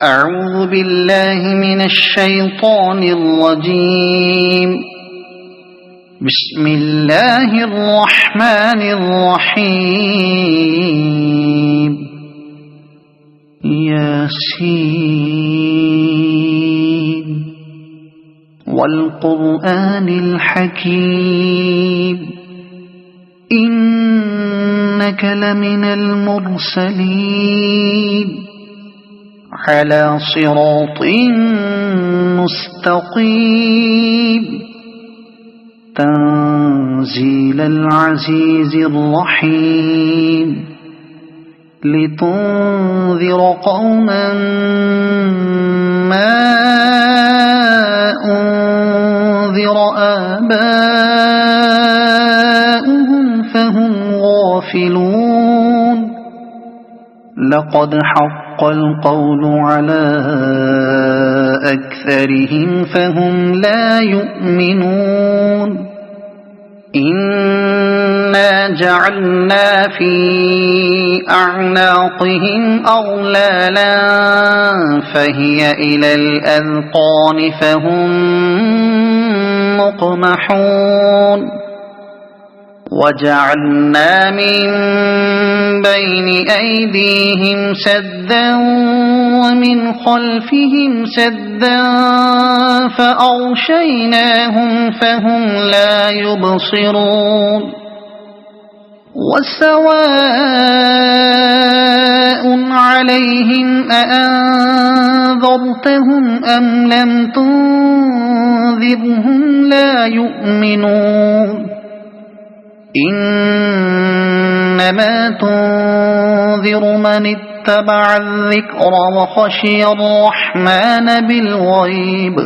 أعوذ بالله من الشيطان الرجيم. بسم الله الرحمن الرحيم. ياسين والقرآن الحكيم إنك لمن المرسلين على صراط مستقيم تنزيل العزيز الرحيم لتنذر قوما ما أنذر آباؤهم فهم غافلون. لقد حق القول على أكثرهم فهم لا يؤمنون. إنا جعلنا في أعناقهم أغلالا فهي إلى الأذقان فهم مقمحون. وجعلنا من بين أيديهم سدا ومن خلفهم سدا فأغشيناهم فهم لا يبصرون. وسواء عليهم أأنذرتهم أم لم تنذرهم لا يؤمنون. إنما تنذر من اتبع الذكر وخشي الرحمن بالغيب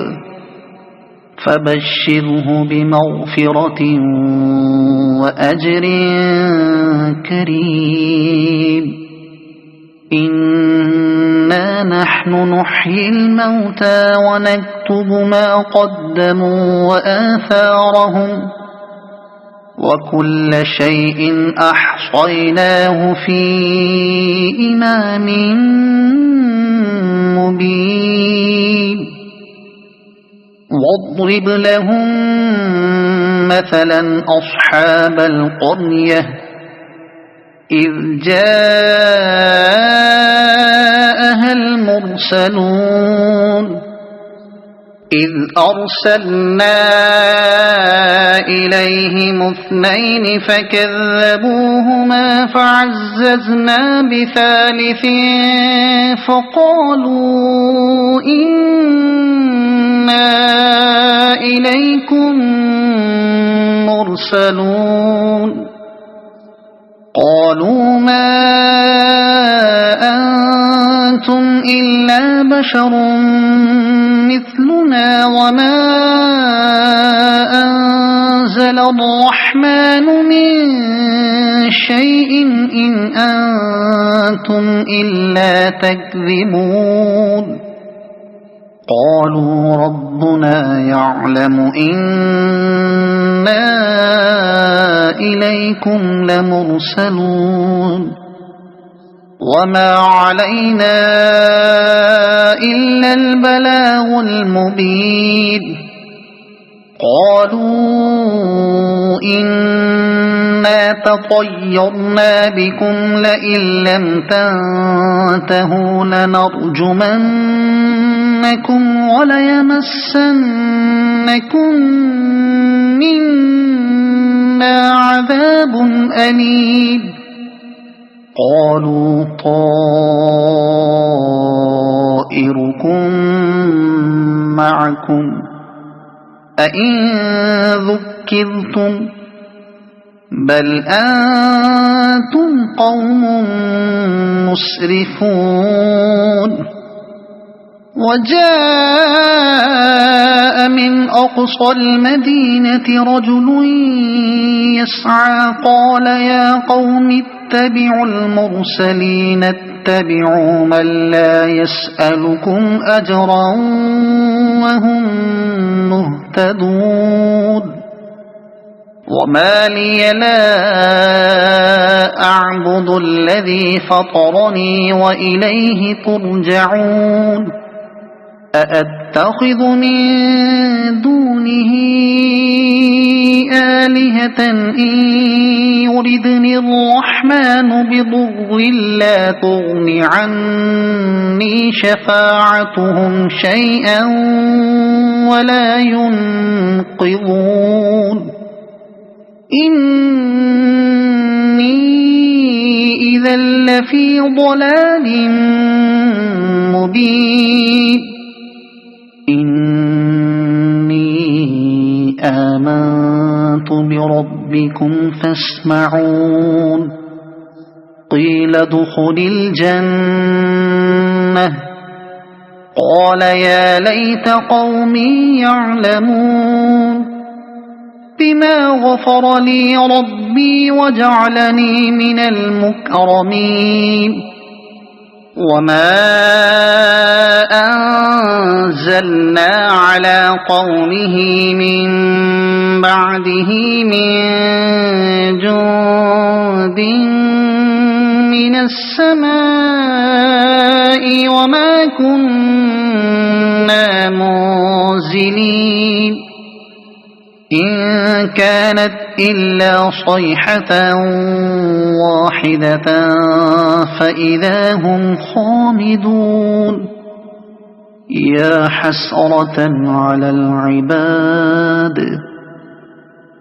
فبشره بمغفرة وأجر كريم. إنا نحن نحيي الموتى ونكتب ما قدموا وآثارهم وكل شيء أحصيناه في إمام مبين. واضرب لهم مثلا أصحاب القرية إذ جاءها المرسلون إذ أرسلنا إليهم اثنين فكذبوهما فعززنا بثالث فقالوا إنا إليكم مرسلون. قالوا ما أنتم إلا بشر مثلنا وما أنزل الرحمن من شيء إن أنتم إلا تكذبون. قالوا ربنا يعلم إنا إليكم لمرسلون وما علينا إلا البلاغ المبين. قالوا إنا تطيرنا بكم لئن لم تنتهوا لنرجمنكم وليمسنكم منا عذاب أليم. قالوا طائركم معكم أئن ذكرتم بل أنتم قوم مسرفون. وجاء من أقصى المدينة رجل يسعى قال يا قوم اتبعوا المرسلين اتبعوا من لا يسألكم أجرا وهم مهتدون. وما لي لا أعبد الذي فطرني وإليه ترجعون أأتخذ من دونه آلهة إن يردني الرحمن بضر لا تغن عني شفاعتهم شيئا ولا ينقذون إني إذا لفي ضلال مبين إني آمنت بربكم فاسمعون قيل ادخل الجنة قال يا ليت قومي يعلمون بما غفر لي ربي وجعلني من المكرمين وما أنزلنا على قومه من بعده من جند من السماء وما كنا منزلين إن كانت إلا صيحة واحدة فإذا هم خامدون يا حسرة على العباد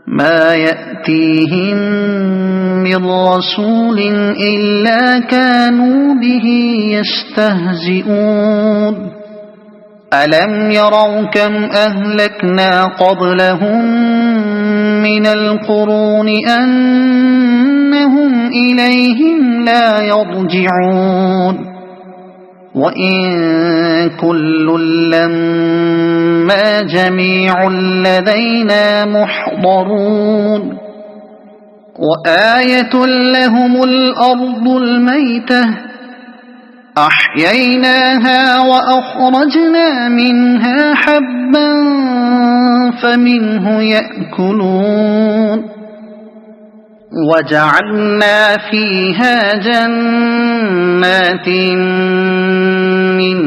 ما يأتيهم من رسول إلا كانوا به يستهزئون ألم يروا كم أهلكنا قبلهم من القرون أنهم إليهم لا يرجعون وإن كل لما جميع لدينا محضرون وآية لهم الأرض الميتة أحييناها وأخرجنا منها حبا فمنه يأكلون وجعلنا فيها جنات من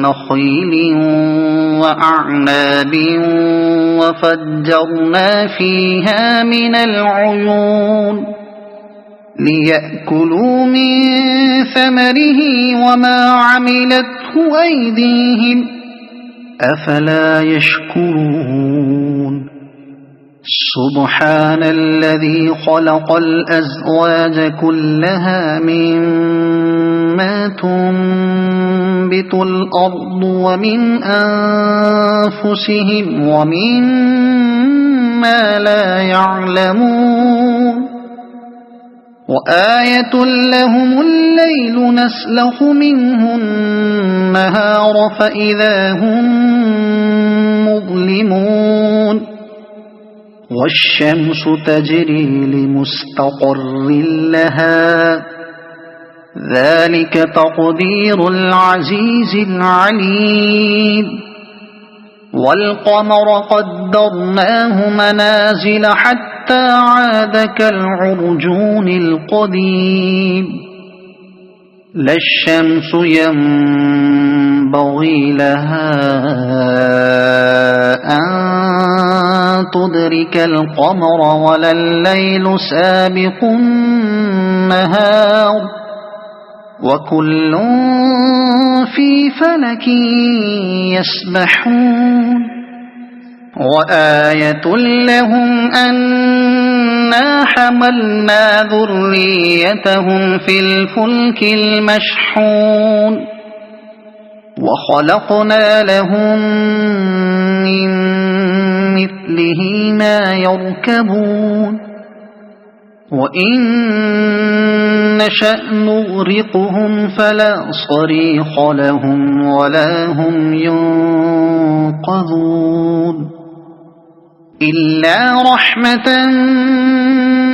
نخيل وأعناب وفجرنا فيها من العيون ليأكلوا من ثمره وما عملته أيديهم أفلا يشكرون سبحان الذي خلق الأزواج كلها مما تنبت الأرض ومن أنفسهم ومما لا يعلمون وآية لهم الليل نسلخ منه النهار فإذا هم مظلمون والشمس تجري لمستقر لها ذلك تقدير العزيز العليم والقمر قدرناه منازل حتى عاد كالعرجون القديم لا الشمس ينبغي لها أن تدرك القمر ولا الليل سابق النهار وكل في فلك يسبحون وآية لهم أنا حملنا ذريتهم في الفلك المشحون وخلقنا لهم من مثله ما يركبون وإن نشأ نغرقهم فلا صريخ لهم ولا هم ينقذون إلا رحمة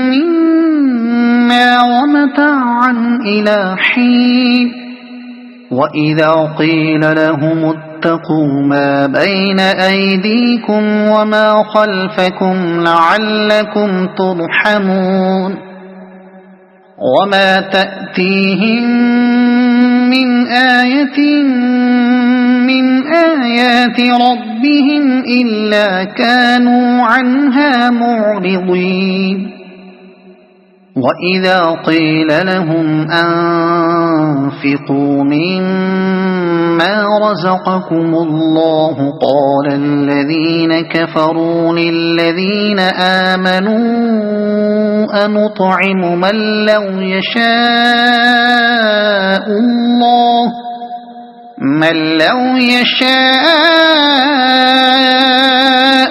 منا ومتاعا إلى حين وإذا قيل لهم واتقوا ما بين أيديكم وما خلفكم لعلكم ترحمون وما تأتيهم من آية من آيات ربهم إلا كانوا عنها معرضين وإذا قيل لهم أنفقوا مما رزقكم الله قال الذين كفروا للذين آمنوا أنطعم من لو يشاء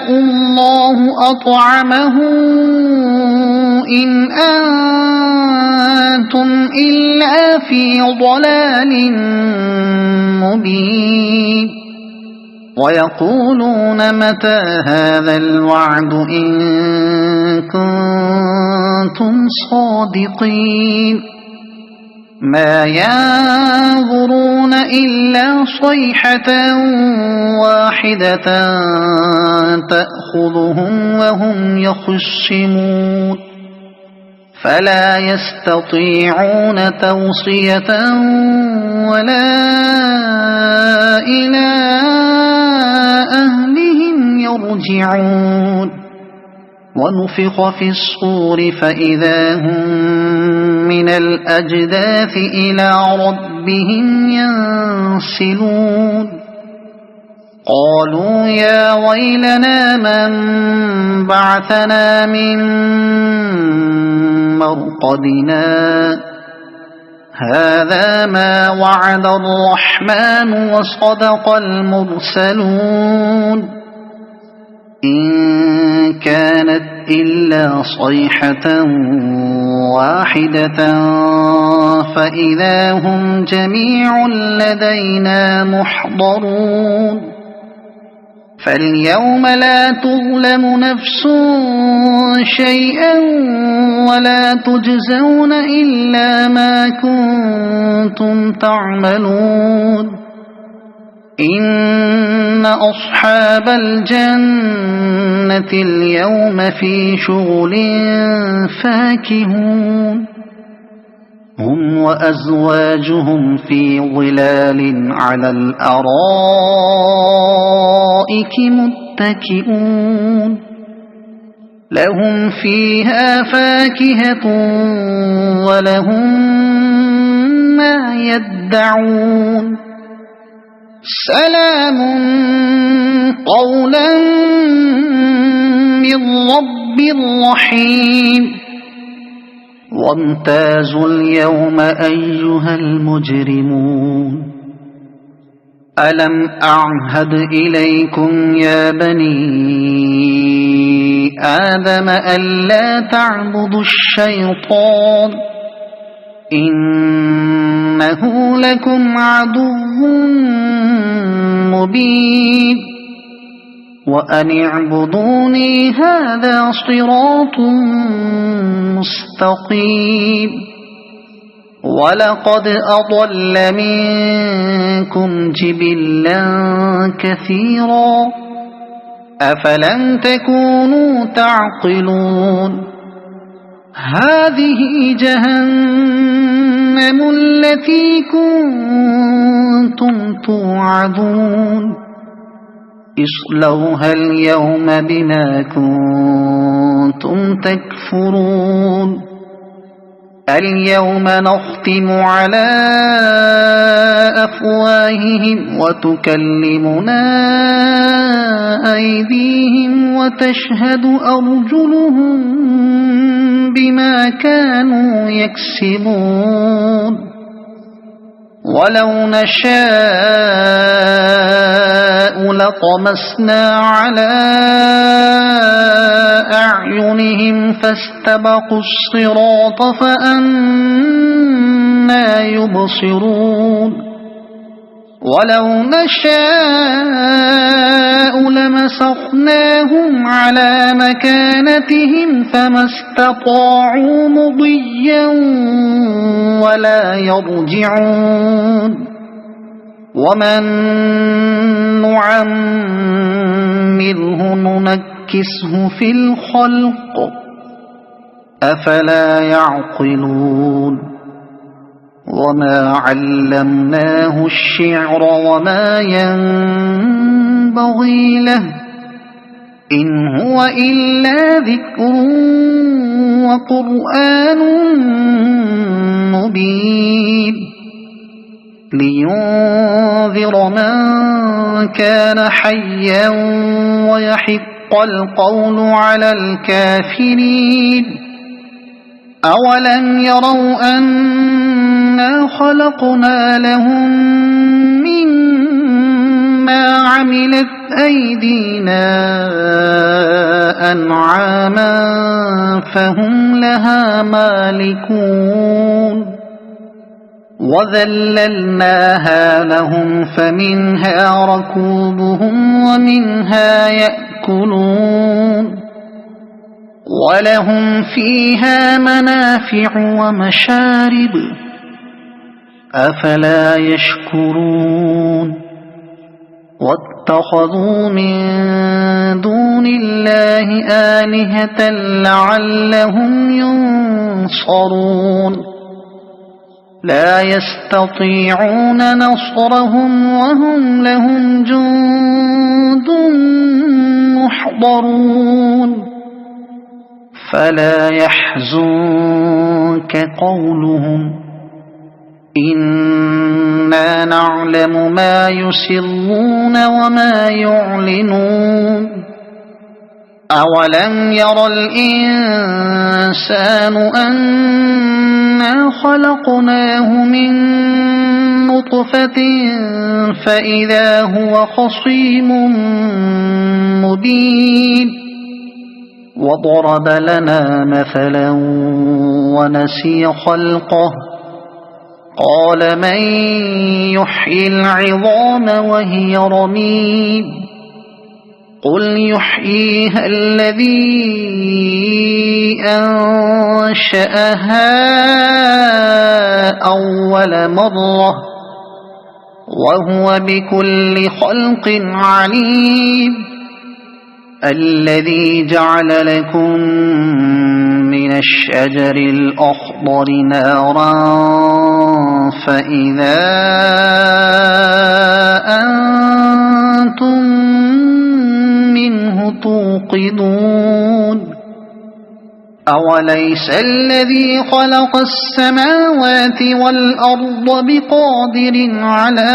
الله أطعمه إن أنتم إلا في ضلال مبين ويقولون متى هذا الوعد إن كنتم صادقين ما ينظرون إلا صيحة واحدة تأخذهم وهم يخصمون فلا يستطيعون توصية ولا إلى أهلهم يرجعون ونفخ في الصور فإذا هم من الأجداث إلى ربهم ينسلون قالوا يا ويلنا من بعثنا من مرقدنا هذا ما وعد الرحمن وصدق المرسلون إن كانت إلا صيحة واحدة فإذا هم جميع لدينا محضرون فاليوم لا تظلم نفس شيئا ولا تجزون إلا ما كنتم تعملون إن أصحاب الجنة اليوم في شغل فاكهون هم وأزواجهم في ظلال على الأرائك متكئون لهم فيها فاكهة ولهم ما يدعون سلام قولا من رب رحيم وامتازوا اليوم أيها المجرمون ألم أعهد إليكم يا بني آدم ألا تعبدوا الشيطان إنه لكم عدو مبين وأن اعبدوني هذا صراط مستقيم ولقد أضل منكم جبلا كثيرا أفلم تكونوا تعقلون هذه جهنم التي كنتم توعدون اصلوها اليوم بما كنتم تكفرون اليوم نختم على أفواههم وتكلمنا أيديهم وتشهد أرجلهم بما كانوا يكسبون ولو نشاء لطمسنا على أعينهم فاستبقوا الصراط فأنى يبصرون ولو نشاء لمسخناهم على مكانتهم فما استطاعوا مضيا ولا يرجعون ومن نعمره ننكسه في الخلق أفلا يعقلون وما علمناه الشعر وما ينبغي له إن هو إلا ذكر وقرآن مبين لينذر من كان حيا ويحق القول على الكافرين أولم يروا أنا خلقنا لهم مما عملت أيدينا أنعاما فهم لها مالكون وذللناها لهم فمنها ركوبهم ومنها يأكلون ولهم فيها منافع ومشارب أفلا يشكرون واتخذوا من دون الله آلهة لعلهم ينصرون لا يستطيعون نصرهم وهم لهم جند محضرون فلا يحزنك قولهم إنا نعلم ما يسرون وما يعلنون أولم ير الإنسان أنا خلقناه من نطفة فإذا هو خصيم مبين وضرب لنا مثلا ونسي خلقه قال من يحيي العظام وهي رميم قل يحييها الذي أنشأها أول مرة وهو بكل خلق عليم الذي جعل لكم من الشجر الأخضر نارا فإذا أنتم منه توقدون أوليس الذي خلق السماوات والأرض بقادر على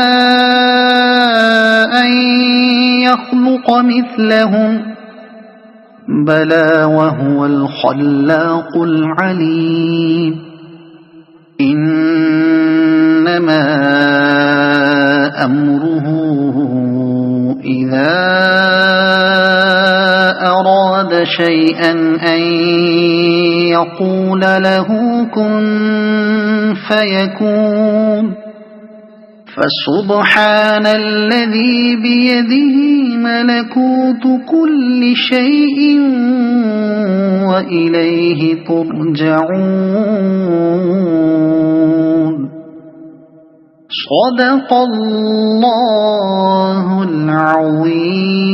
أن يخلق مثلهم بلى وهو الخلاق العليم إنما أمره إذا أراد شيئا أن يقول له كن فيكون فسبحان الذي بيده ملكوت كل شيء وإليه ترجعون صدق الله العظيم.